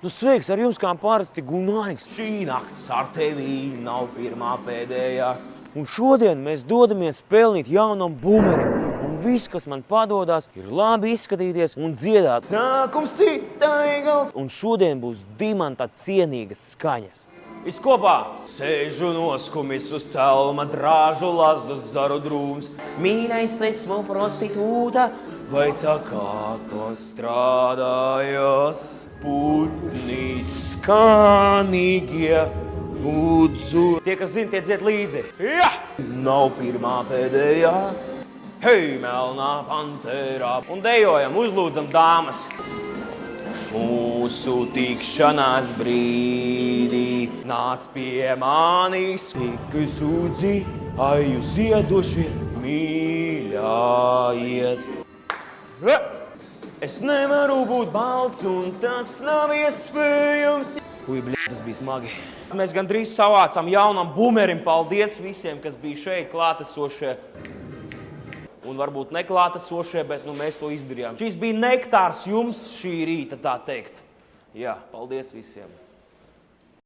Nu, sveiks, ar jums kā parasti Gunāriks. Šī nakts ar tevi nav pirmā pēdējā. Un šodien mēs dodamies pelnīt jaunam bumerim. Un viss, kas man padodas, ir labi izskatīties un dziedāt. Sākums citai galds. Un šodien būs dimanta cienīgas skaņas. Viss kopā! Sēžu noskumis uz celma, drāžu lazdu zaru drūms. Mīļais esmu prostitūta, vaicā kā to strādājas. Putni skanīgie lūdzu. Tie, kas zina, tie dzied līdzi. Ja! Nav pirmā pēdējā. Hei, melnā panterā. Un dejojam, uzlūdzam dāmas. Mūsu tikšanās brīdī nāc pie manis. Tikai sūdzi, aju ziedošie mīļājiet. Es nevaru būt balts un tas nav iespējams. Ui, tas bija smagi. Mēs gandrīz savācām jaunam bumerim. Paldies visiem, kas bija šeit klātesošie. Un varbūt neklātesošie, bet mēs to izdarījām. Šis bija nektārs jums šī rīta, tā teikt. Jā, paldies visiem.